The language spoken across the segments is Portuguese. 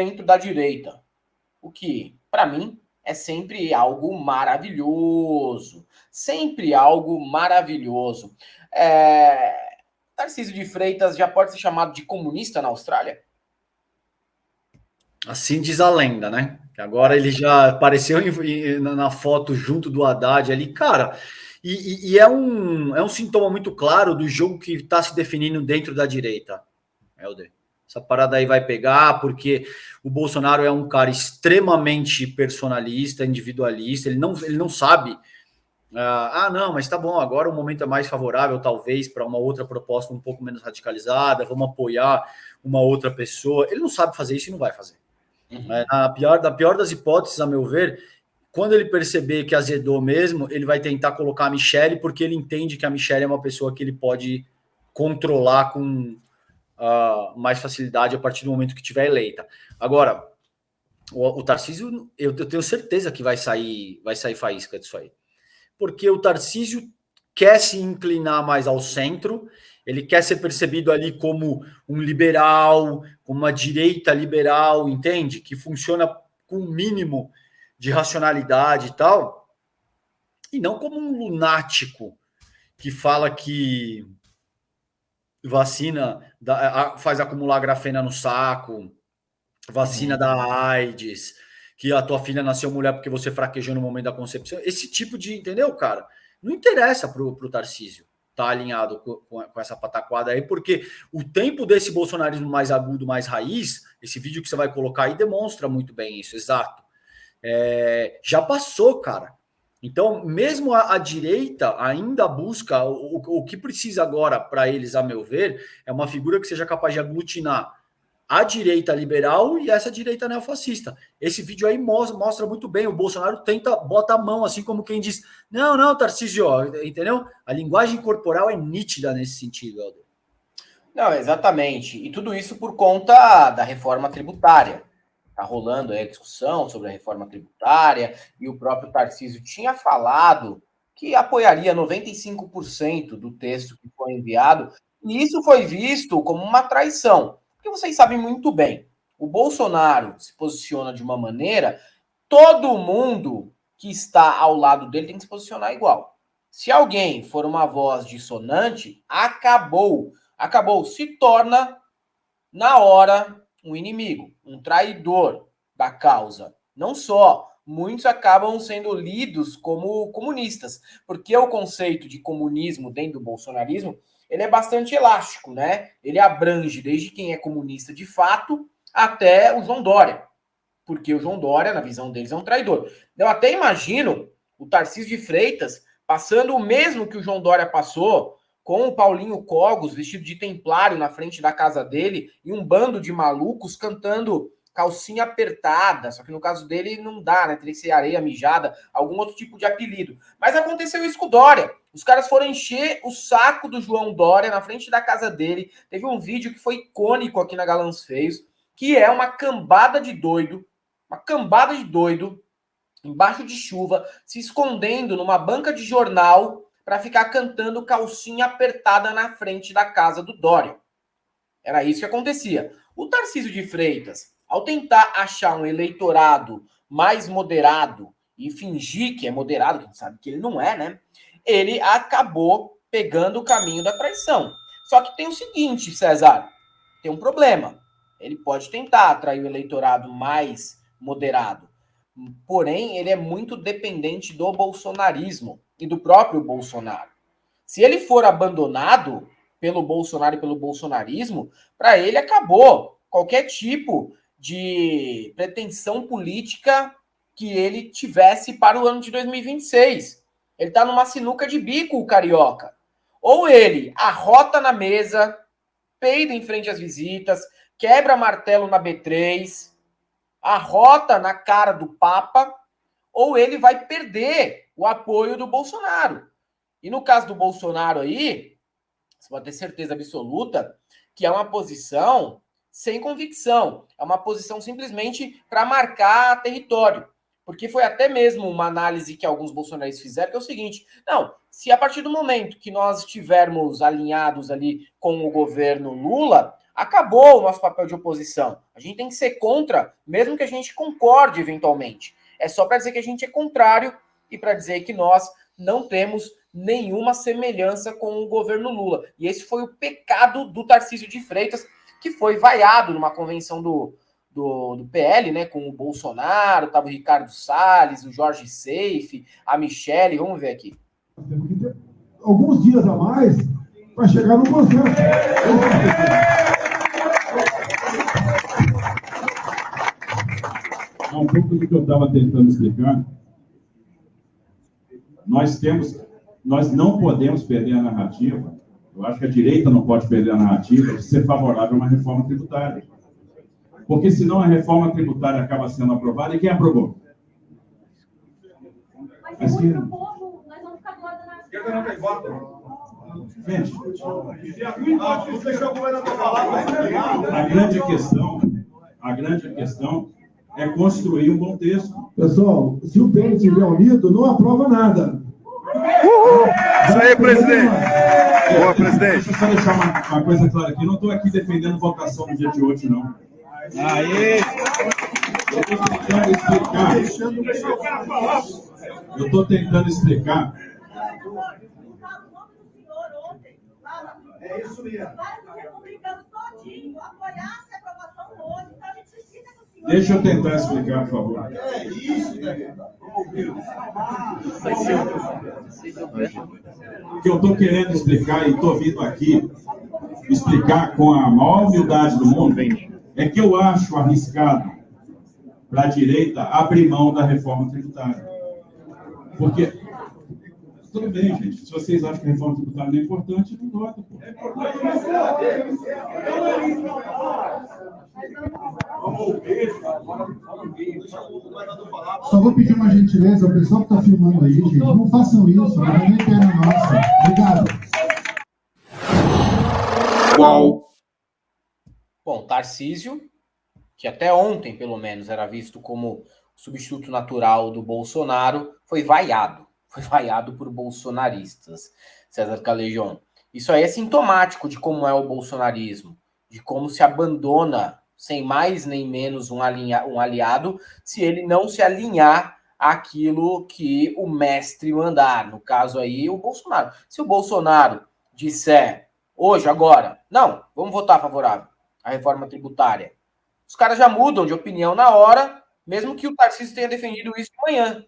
dentro da direita. O que, para mim, é sempre algo maravilhoso. Sempre algo maravilhoso. Tarcísio de Freitas já pode ser chamado de comunista na Austrália? Assim diz a lenda, né? Agora ele já apareceu na foto junto do Haddad ali, cara. E é um sintoma muito claro do jogo que está se definindo dentro da direita, Helder. Essa parada aí vai pegar, porque o Bolsonaro é um cara extremamente personalista, individualista, ele não sabe. Não, mas tá bom, agora o momento é mais favorável, talvez, para uma outra proposta um pouco menos radicalizada, vamos apoiar uma outra pessoa. Ele não sabe fazer isso e não vai fazer. Uhum. Da pior das hipóteses, a meu ver, quando ele perceber que azedou mesmo, ele vai tentar colocar a Michelle, porque ele entende que a Michelle é uma pessoa que ele pode controlar com mais facilidade a partir do momento que tiver eleita. Agora, o Tarcísio, eu tenho certeza que vai sair faísca disso aí. Porque o Tarcísio quer se inclinar mais ao centro, ele quer ser percebido ali como um liberal, como uma direita liberal, entende? Que funciona com um mínimo de racionalidade e tal, e não como um lunático que fala que vacina faz acumular grafena no saco, vacina da AIDS, que a tua filha nasceu mulher porque você fraquejou no momento da concepção. Esse tipo de, entendeu, cara? Não interessa pro Tarcísio tá alinhado com essa pataquada aí, porque o tempo desse bolsonarismo mais agudo, mais raiz, esse vídeo que você vai colocar aí demonstra muito bem isso, exato. Já passou, cara. Então, mesmo a direita ainda busca o que precisa agora para eles, a meu ver, é uma figura que seja capaz de aglutinar a direita liberal e essa direita neofascista. Esse vídeo aí mostra muito bem. O Bolsonaro bota a mão, assim como quem diz: não, não, Tarcísio, entendeu? A linguagem corporal é nítida nesse sentido, Helder. Não, exatamente. E tudo isso por conta da reforma tributária. Está rolando aí a discussão sobre a reforma tributária, e o próprio Tarcísio tinha falado que apoiaria 95% do texto que foi enviado, e isso foi visto como uma traição. Porque vocês sabem muito bem, o Bolsonaro se posiciona de uma maneira, todo mundo que está ao lado dele tem que se posicionar igual. Se alguém for uma voz dissonante, acabou. Acabou. Se torna, na hora, um inimigo, um traidor da causa. Não só, muitos acabam sendo lidos como comunistas, porque o conceito de comunismo dentro do bolsonarismo, ele é bastante elástico, né? Ele abrange desde quem é comunista de fato até o João Dória, porque o João Dória, na visão deles, é um traidor. Eu até imagino o Tarcísio de Freitas passando o mesmo que o João Dória passou, com o Paulinho Cogos vestido de templário na frente da casa dele e um bando de malucos cantando calcinha apertada, só que no caso dele não dá, né? Teria que ser areia mijada, algum outro tipo de apelido. Mas aconteceu isso com o Dória. Os caras foram encher o saco do João Dória na frente da casa dele. Teve um vídeo que foi icônico aqui na Galãs Feios, que é uma cambada de doido, embaixo de chuva, se escondendo numa banca de jornal para ficar cantando calcinha apertada na frente da casa do Dória. Era isso que acontecia. O Tarcísio de Freitas, ao tentar achar um eleitorado mais moderado e fingir que é moderado, que a gente sabe que ele não é, né? Ele acabou pegando o caminho da traição. Só que tem o seguinte, César, tem um problema. Ele pode tentar atrair o eleitorado mais moderado, porém, ele é muito dependente do bolsonarismo e do próprio Bolsonaro. Se ele for abandonado pelo Bolsonaro e pelo bolsonarismo, para ele acabou qualquer tipo de pretensão política que ele tivesse para o ano de 2026. Ele está numa sinuca de bico, o carioca. Ou ele arrota na mesa, peida em frente às visitas, quebra martelo na B3, arrota na cara do Papa, ou ele vai perder o apoio do Bolsonaro. E no caso do Bolsonaro aí, você pode ter certeza absoluta que é uma posição sem convicção. É uma posição simplesmente para marcar território. Porque foi até mesmo uma análise que alguns bolsonaristas fizeram, que é o seguinte: não, se a partir do momento que nós estivermos alinhados ali com o governo Lula, Acabou o nosso papel de oposição. A gente tem que ser contra, mesmo que a gente concorde eventualmente. É só para dizer que a gente é contrário e para dizer que nós não temos nenhuma semelhança com o governo Lula. E esse foi o pecado do Tarcísio de Freitas, que foi vaiado numa convenção do PL, né, com o Bolsonaro, estava o Ricardo Salles, o Jorge Seife, a Michele, vamos ver aqui. Temos que ter alguns dias a mais para chegar no consenso. Um pouco do que eu estava tentando explicar. Nós não podemos perder a narrativa. Eu acho que a direita não pode perder a narrativa de ser favorável a uma reforma tributária. Porque senão a reforma tributária acaba sendo aprovada, e quem aprovou? Mas se o povo, nós vamos ficar do lado da narrativa. Não tem voto. Gente, a grande questão é construir um bom texto. Pessoal, se o PL estiver unido, não aprova nada. Isso aí, presidente. Boa, presidente. Deixa eu só deixar uma coisa clara aqui. Eu não estou aqui defendendo votação no dia de hoje, não. Aí. Eu estou tentando explicar. É isso mesmo. Republicanos todinho apoiasse a aprovação hoje. Então a gente precisa que o senhor... Deixa eu tentar explicar, por favor. É isso, O que eu estou querendo explicar, e estou vindo aqui explicar com a maior humildade do mundo, é que eu acho arriscado para a direita abrir mão da reforma tributária. Porque, tudo bem, gente, se vocês acham que a reforma tributária não é importante, não vota. Só vou pedir uma gentileza, o pessoal que está filmando aí, gente, não façam isso, não é interna nossa. Obrigado. Uau. Bom, Tarcísio, que até ontem, pelo menos, era visto como substituto natural do Bolsonaro, foi vaiado. Foi vaiado por bolsonaristas, César Calejón. Isso aí é sintomático de como é o bolsonarismo, de como se abandona, sem mais nem menos, um aliado, se ele não se alinhar àquilo que o mestre mandar. No caso aí, o Bolsonaro. Se o Bolsonaro disser hoje, agora, não, vamos votar favorável à reforma tributária, os caras já mudam de opinião na hora, mesmo que o Tarcísio tenha defendido isso de manhã.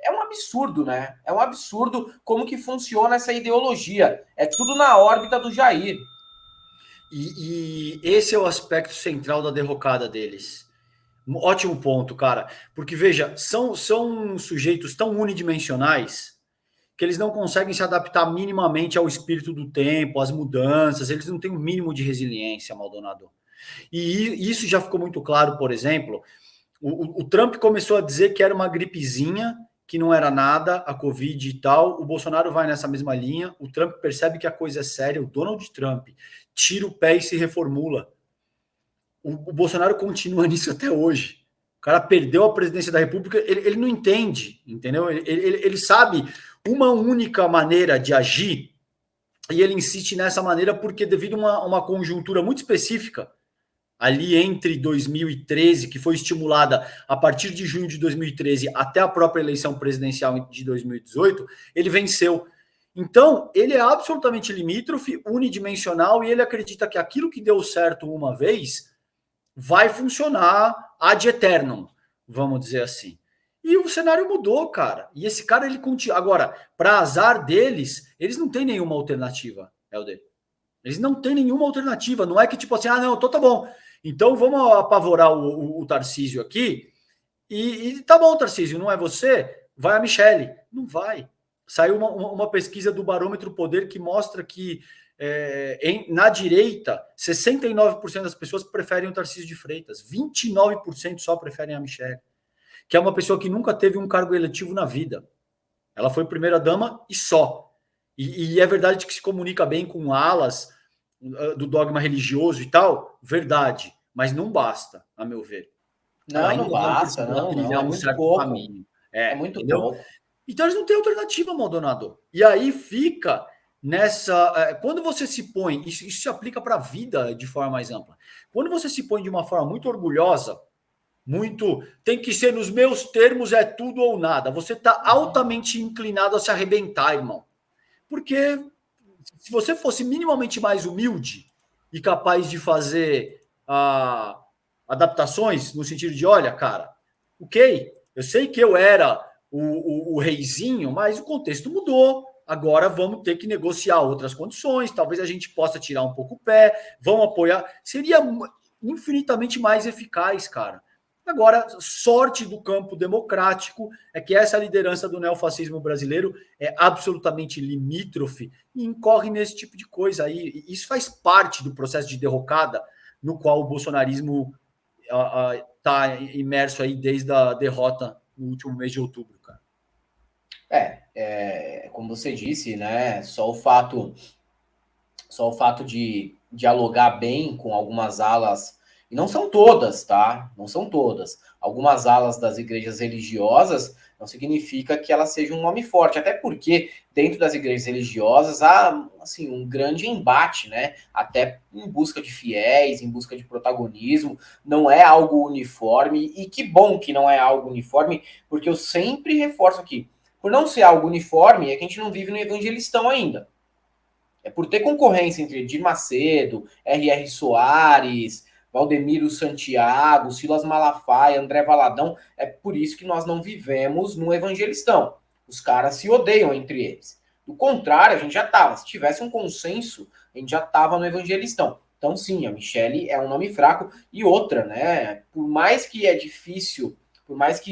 É um absurdo, né? É um absurdo como que funciona essa ideologia. É tudo na órbita do Jair. E esse é o aspecto central da derrocada deles. Um ótimo ponto, cara. Porque, veja, são sujeitos tão unidimensionais que eles não conseguem se adaptar minimamente ao espírito do tempo, às mudanças, eles não têm um mínimo de resiliência, Maldonado. E isso já ficou muito claro, por exemplo, o Trump começou a dizer que era uma gripezinha, que não era nada, a Covid e tal, o Bolsonaro vai nessa mesma linha, o Trump percebe que a coisa é séria, o Donald Trump tira o pé e se reformula. O Bolsonaro continua nisso até hoje. O cara perdeu a presidência da República, ele não entende, entendeu? Ele sabe uma única maneira de agir e ele insiste nessa maneira porque devido a uma conjuntura muito específica, ali entre 2013, que foi estimulada a partir de junho de 2013 até a própria eleição presidencial de 2018, ele venceu. Então, ele é absolutamente limítrofe, unidimensional, e ele acredita que aquilo que deu certo uma vez vai funcionar ad eternum, vamos dizer assim. E o cenário mudou, cara. E esse cara, ele continua. Agora, para azar deles, eles não têm nenhuma alternativa, Helder. Eles não têm nenhuma alternativa. Não é que tipo assim, não, então tá bom. Então vamos apavorar o Tarcísio aqui. E tá bom, Tarcísio, não é você? Vai a Michele. Não vai. Saiu uma pesquisa do Barômetro Poder que mostra que na direita, 69% das pessoas preferem o Tarcísio de Freitas. 29% só preferem a Michele, que é uma pessoa que nunca teve um cargo eletivo na vida. Ela foi primeira-dama e só. E é verdade que se comunica bem com alas do dogma religioso e tal, verdade, mas não basta, a meu ver. Não basta, não, é muito pouco. É muito pouco. Então eles não têm alternativa, Maldonado. E aí fica Quando você se põe, isso se aplica para a vida de forma mais ampla. Quando você se põe de uma forma muito orgulhosa, muito tem que ser nos meus termos, é tudo ou nada. Você está altamente inclinado a se arrebentar, irmão. Porque se você fosse minimamente mais humilde e capaz de fazer adaptações no sentido de, olha, cara, ok, eu sei que eu era o reizinho, mas o contexto mudou. Agora vamos ter que negociar outras condições. Talvez a gente possa tirar um pouco o pé, vamos apoiar. Seria infinitamente mais eficaz, cara. Agora, sorte do campo democrático é que essa liderança do neofascismo brasileiro é absolutamente limítrofe e incorre nesse tipo de coisa aí. Isso faz parte do processo de derrocada no qual o bolsonarismo está imerso aí desde a derrota no último mês de outubro, cara. Como você disse, né? Só o fato de dialogar bem com algumas alas, e não são todas, tá? Não são todas. Algumas alas das igrejas religiosas não significa que elas sejam um nome forte, até porque dentro das igrejas religiosas há assim, um grande embate, né? Até em busca de fiéis, em busca de protagonismo, não é algo uniforme, e que bom que não é algo uniforme, porque eu sempre reforço aqui, por não ser algo uniforme, é que a gente não vive no evangelistão ainda. É por ter concorrência entre Edir Macedo, R.R. Soares, Valdemiro Santiago, Silas Malafaia, André Valadão, é por isso que nós não vivemos no evangelistão. Os caras se odeiam entre eles. Do contrário, a gente já estava. Se tivesse um consenso, a gente já estava no evangelistão. Então, sim, a Michelle é um nome fraco. E outra, né? Por mais que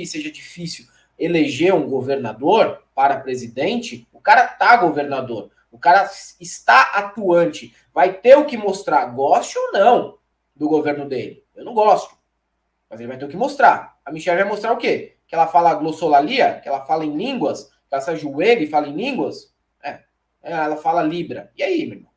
seja difícil eleger um governador para presidente, o cara tá governador. O cara está atuante. Vai ter o que mostrar, goste ou não, do governo dele. Eu não gosto. Mas ele vai ter o que mostrar. A Michelle vai mostrar o quê? Que ela fala glossolalia? Que ela fala em línguas? Que ela se ajoelha e fala em línguas? Ela fala Libra. E aí, meu irmão?